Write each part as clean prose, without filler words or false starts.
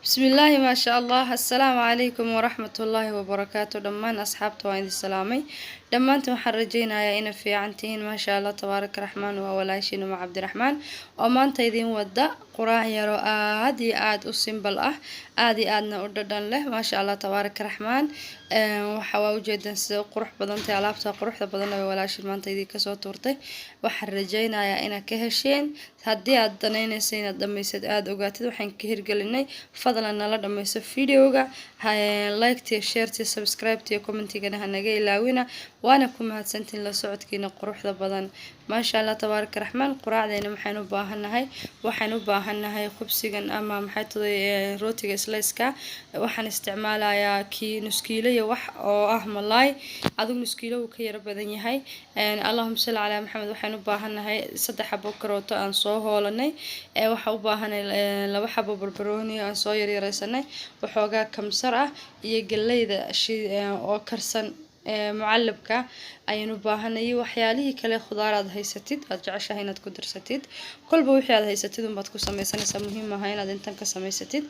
بسم الله ما شاء الله. السلام عليكم ورحمة الله وبركاته. دمان أصحابته وعند السلامي دمانتم حرجينا يا إنا في عنتين ما شاء الله تبارك الرحمن وولاشين مع عبد الرحمن ومان تيدين ودا قراء يرو آدي آد وسيمبل آدي آدنا أرددان له ما شاء الله تبارك الرحمن. وحوا وجدا قروح بدنتي علابتها قروح بدن وولاشين مان تيدي كسو تورتي وحرجينا يا إنا كهشين haddii aad danaynayso inaad dhamaysid aada ogaatid waxaan ka hirgelinay fadlan nala dhamayso videoga like-tiyo share-tiyo subscribe-tiyo comment-igana hanaga ilaawina waana ku mahadsantiin la socodkiina quruxda badan maasha Allah tabaaraka raxmaan. quraacdeena waxaan u baahanahay khubsigan ama maxay tahay rootiga slice-ka. waxaan isticmaalayaa nus kiilo iyo wax oo ah malaay adigu nus kiilo uu ka yar badan yahay. allahumma salli ala maxamed. waxaan u baahanahay 3 xabo karooto aan soo hoolanay waxa u baahanay 2 xabo barbarooni aan soo yaryaraysanay waxoogaa kamsar ah iyo galeyda oo karsan mucallabka ayaan u baahanay waxyaalihii kale khudaaraad haysatid aad jeceshahay inaad ku darsatid kolba wixii aad haysatid baad ku sameysanaysaa muhiim ah inaad intan ka samaysatid.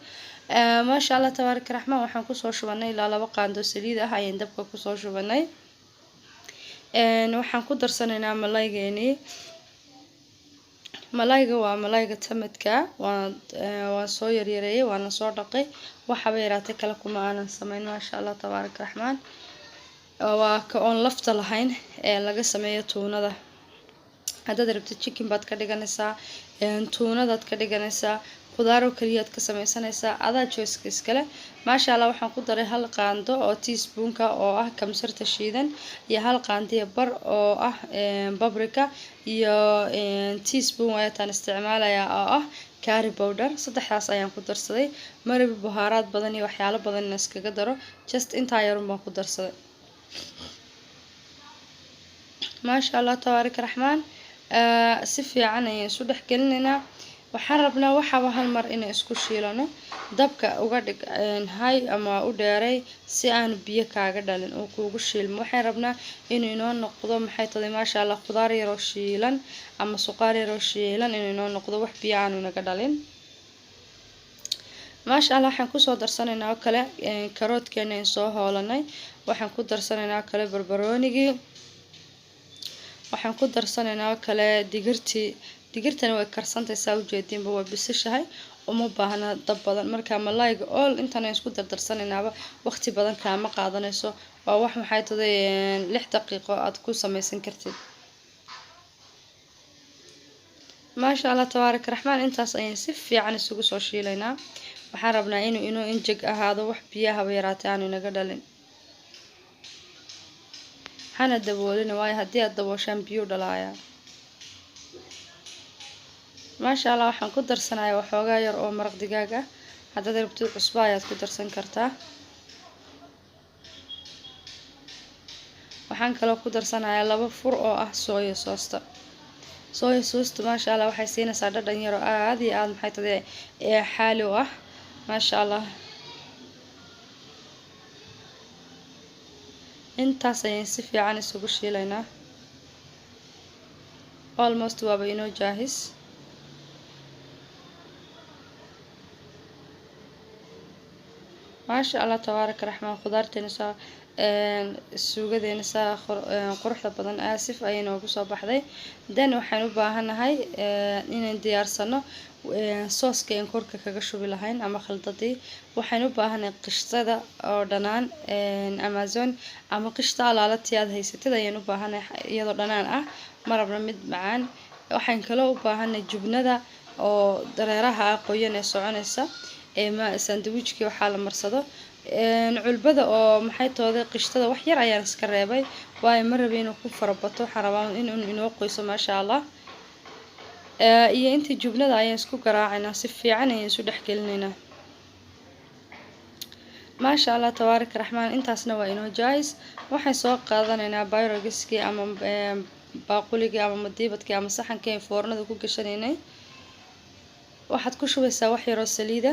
maasha Allah tabaaraka raxmaan. waxaan ku soo shubanay ilaa 2 qaando saliid ah ayaan dabka ku soo shubanay. waxaan ku darsanaynaa malayga waa malayga tamadka waan soo yaryareeyay waana soo dhaqay waxaba yaraatay kala kuma aanan sameyn maasha Allah tabaaraka raxmaan. waa ka oon lafta lahayn laga sameeyo tuunada. haddaad rabtid chicken baad ka dhiganaysaa tuunadaad ka dhiganaysaa khudaaro kaliya aad ka sameysanaysaa adaa choice iskale. maasha Allah waxaan ku daray 1 qaando oo teaspoon-ka oo ah kamsarta shiidan iyo 1 qaandiyo bar oo ah paprika iyo teaspoon ayaan isticmaalayaa oo ah curry powder. saddexdaas ayaan ku darsaday maraba bahaaraad badan iyo waxyaalo badan in iskaga daro just intaa yar baan ku darsaday. maasha Allah tabaaraka raxmaan. si fiican ayaan isu dhex gelinaynaa. waxaan rabnaa waxaba hal mar inaan isku shiilano dabka uga dhig high ama u dheeray si aan biyo kaaga dhalin oo kuugu shiilmo. waxaan rabnaa inuu inoo noqdo maxay tahay maasha Allah khudaar yar oo shiilan ama suqaar yar oo shiilan inuu inoo noqdo wax biyo aan inaga dhalin. maasha Allah waxaan ku soo darsanaynaa kale karoodkeena aan soo hoolanay waxaan ku darsanaynaa kale barbaroonigii waxaan ku darsanaynaa kale digirtana way karsantaysaa u jeedinba waa bisashahay uma baahna dab badan marka malayga all intaan isku dardarsanaynaba waqti badan kaama qaadanayso waa wax maxay tahay 6 daqiiqo aad ku sameysan kartid. maasha Allah tabaaraka raxmaan. intaas ayaan si fiican isugu soo shiilaynaa. waxaan rabnaa inuu injig ahaado wax biyaha yaraatay aan inaga dhalin. hana daboolina waayo haddii aad dabooshaan biyo dhalaaya. maasha Allah waxaan ku darsanayaa waxoogaa yar oo maraq digaag ah haddaad rabtid cusbo ayaad ku darsan kartaa. waxaan kaloo ku darsanayaa 2 fur oo ah soya sauce maasha Allah waxay siinaysaa dhadhan yar oo aad iyo aad maxay tahay xaali u ah maasha Allah. intaas ayaan si fiican isugu shiilaynaa almost waaba inoo jaahis. maasha Allah tabaaraka raxmaan. khudaarteena suugadeena quruxda badan aasif ayay noogu soo baxday. then waxaan u baahanahay inaan diyaarsano sooska aan korka kaga shubi lahayn ama khaldadii. waxaan u baahanahay qishtada oo dhanaan Amazon ama qishta alaalati aad haysatid ayaan u baahanahay iyadoo dhanaan ah marabna mid macaan. waxaan kaloo u baahanahay jubnada oo dareeraha qoyan ee soconaysa sandwichki waxaa la marsado culbada oo maxay tahay qishtada wax yar ayaan iska reebay waayo ma rabay inuu ku farabato waxaan rabaa inuu inoo qoyso maasha Allah. iyo intii jubnada ayaan isku garaacaynaa si fiican ayaan isu dhex gelinaynaa. maasha Allah tabaaraka raxmaan. intaasna waa inoo jaahis. waxaan soo qaadanaynaa bayrogiski ama baaquligii ama madiibadkii ama saxankii aan foornada ku gashanaynay. waxaad ku shubaysaa wax yar oo saliida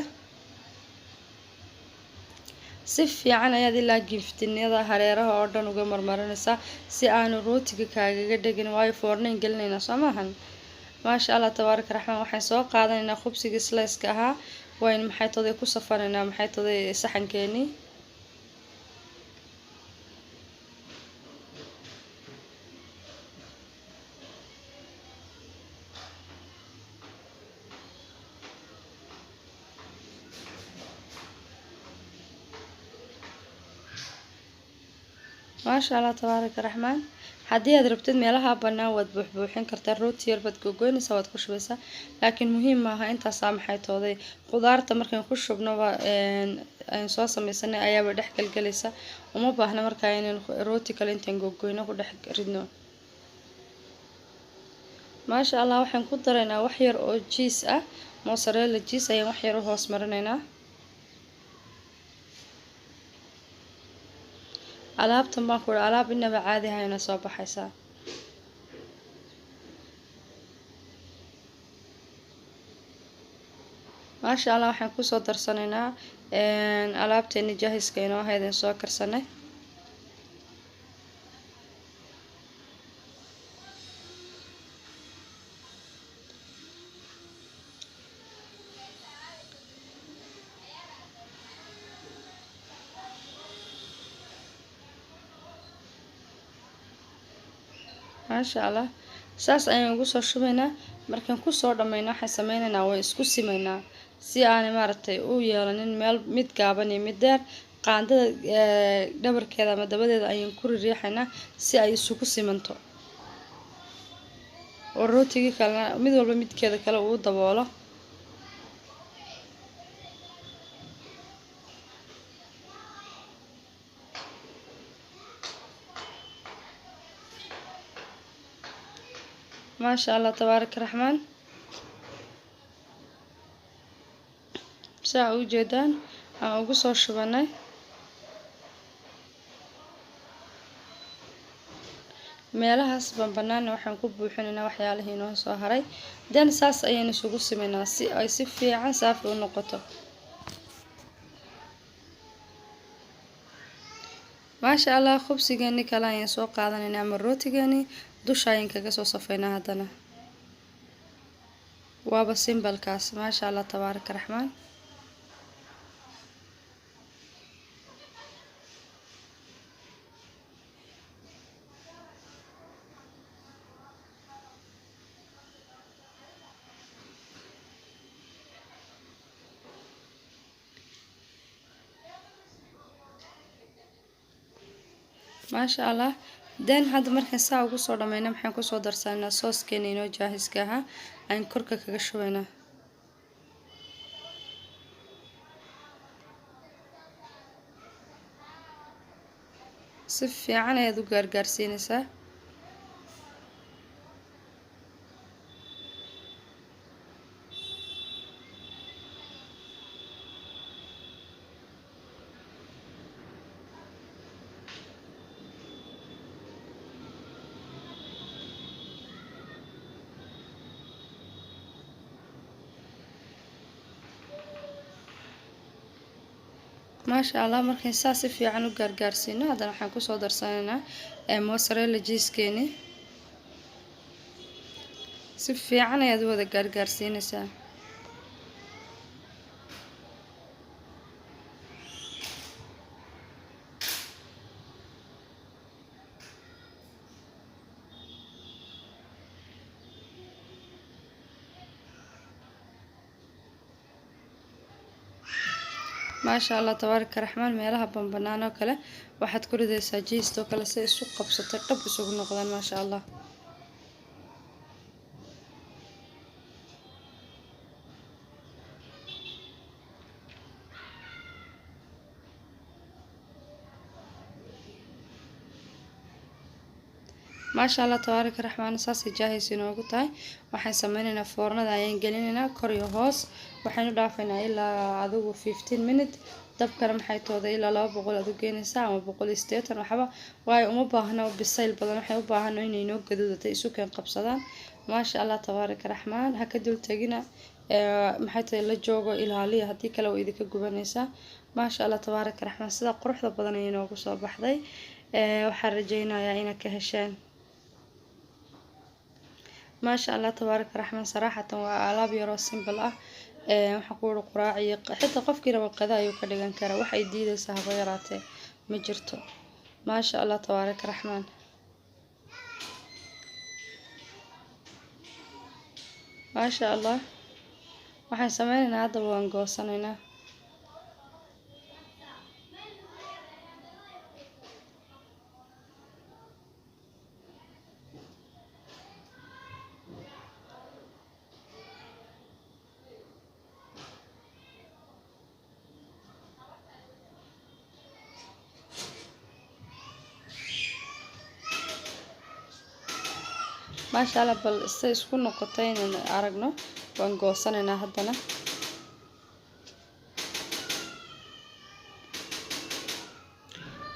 si fiican ayaad ilaa giftinada hareeraha oo dhan uga marmarinaysaa si aanu rootiga kaagaga dhagin waayo foornayn gelinaynaa soo maahan. maasha Allah tabaaraka raxmaan. waxaan soo qaadanaynaa khubsigii slice-ka ahaa وين maxay today ku safarnaa maxay today saxankeeni ما شاء الله تبارك الرحمن haddii aad rabtid meelaha bannaan waad buuxbuuxin kartaa rooti yar baad gogoynaysaa waad ku shubaysaa laakiin muhiim maaha intaasaa maxay tooday khudaarta markaan ku shubnoba aan soo samaysanay ayaaba dhex galgalaysa uma baahna markaa inaan rooti kale intaan gogoyno ku dhex ridno maasha allah waxaan ku daraynaa wax yar oo jiis ah mozzarella jiis ayaan wax yar u hoos marinaynaa alaabtan baan ku alaab inaba caadi ahayna soo baxaysaa maasha allah waxaan ku soo darsanaynaa alaabteeni jaahiska inoo ahayd soo karsanay ما شاء الله saas ayaan ugu soo shubaynaa markaan ku soo dhameeyno waxaan sameynaynaa way isku simaynaa si aan maaragtay u yeelanin meel mid gaaban iyo mid dheer qaandada dhabarkeeda ama dabadeeda ayaan ku riixaynaa si ay isugu simanto oo rootiga kale mid walba midkeeda kale uu daboolo ما شاء الله تبارك الرحمن saa u jeedaan aan ugu soo shubanay meelahaas banaana waxaan ku buuxinaynaa waxyaalihii inoo soo haray dan saas ayaan isugu simaynaa si ay si fiican saafi u noqoto maasha allah khubsigeeni kale ayaan soo qaadanaynaa ama rootigeeni dusha ayaan kaga soo safaynaa haddana waaba simbalkaas maasha allah tabaaraka raxmaan ما شاء الله دين هذا مركز ساعة وقصور لما ينام حين قصور درسنا صوص كينينو جاهز كها عن كركة كشوينا صف يعني يدو قرقر سينسا ما شاء الله مركين ساسي في عنو قرقارسينا هذا نحن كو صدر سننا موسريلا جيس كيني سفي عنا يدو هذا قرقارسينا سا ما شاء الله تبارك الرحمن meelaha banbanaan oo kale waxaad ku ridaysaa jiisto kale si isu qabsatay qab isugu noqdaan ما شاء الله ما شاء الله تبارك الرحمن saasi jaahis inoogu tahay waxaan sameynaynaa foornada ayaan gelinaynaa kor iyo hoos waxaanu dhaafaynaa ilaa adigu 15 minute dabkana maxay tooday ilaa 200 aad u geynaysaa ama 180 waxba way uma baahna bisayl badan waxay u baahan inay inoo gaduudatay isu keen qabsadaan ما شاء الله تبارك الرحمن haka dul tagina maxay tahay la joogo ilaaliya hadii kale way idinka gubanaysaa ما شاء الله تبارك الرحمن sida quruxda badan ay inoogu soo baxday waxaan rajaynayaa inaad ka heshaan ما شاء الله تبارك الرحمن صراحة وعلاب يرو سيمبل waxaan ku wada quraac iyo xitaa qofkii raba qada ayuu ka dhigan karaa, waxay diidaysaa haba yaraatee ma jirto. maasha allah tabaaraka raxmaan. maasha allah. waxaan sameynaynaa haddaba waan goosanaynaa. maasha allah, bal se isku noqotay inaan aragno. waan goosanaynaa haddana.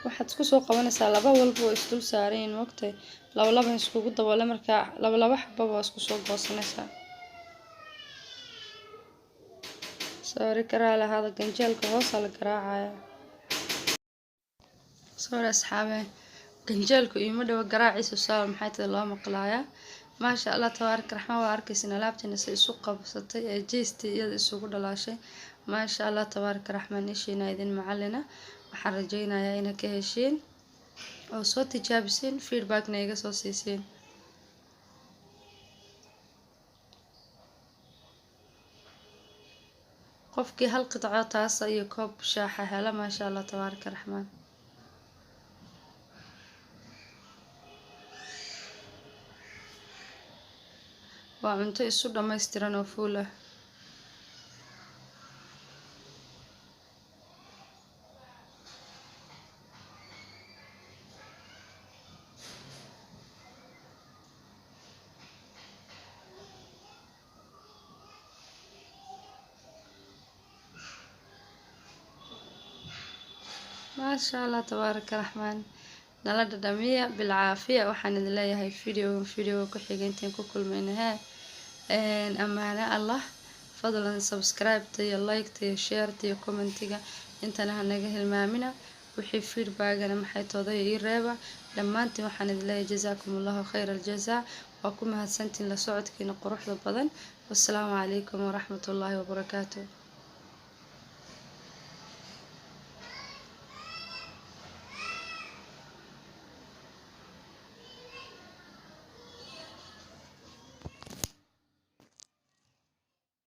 waxaad isku soo qabanaysaa laba walba oo isdul saarayin moogtay, laba iskugu daboole, markaa laba xababa waa isku soo goosanaysaa. sorry karaa lahaada ganjeelka hoosa la garaacaya. sorry asxaabe, ganjeelku iima dhawo garaaciisa saa maxay tahay loo maqlaaya. maasha allah tabaaraka raxmaan. waa arkaysin alaabtiina si isu qabsatay ee jeestii iyada isugu dhalaashay. maasha allah tabaaraka raxmaan. ishiina idin macalina. waxaan rajaynayaa inaad ka heshiin oo soo tijaabisiin, feedbackna iga soo siisiin. qofkii hal qidco taasa iyo koob shaaxa hela maasha allah tabaaraka raxmaan. waa cunto isu dhammaystiran oo fuul ah. maasha allah tabaaraka raxmaan. nala dhadhamiya bilcaafiya. waxaan idin leeyahay video ku xiga intaan ku kulmayna amaana allah. fadlan subscribe-ta iyo like-ta iyo share-ta iyo commentiga intana hanaga hilmaamina. wixii feedback-gana maxay tooday ii reeba. dhammaantiin waxaan idin leeyahay jazaakumullahu khayra aljazaa. waa ku mahadsantiin la socodkiina quruxda badan. wassalaamu calaykum waraxmatullaahi wabarakaatuh.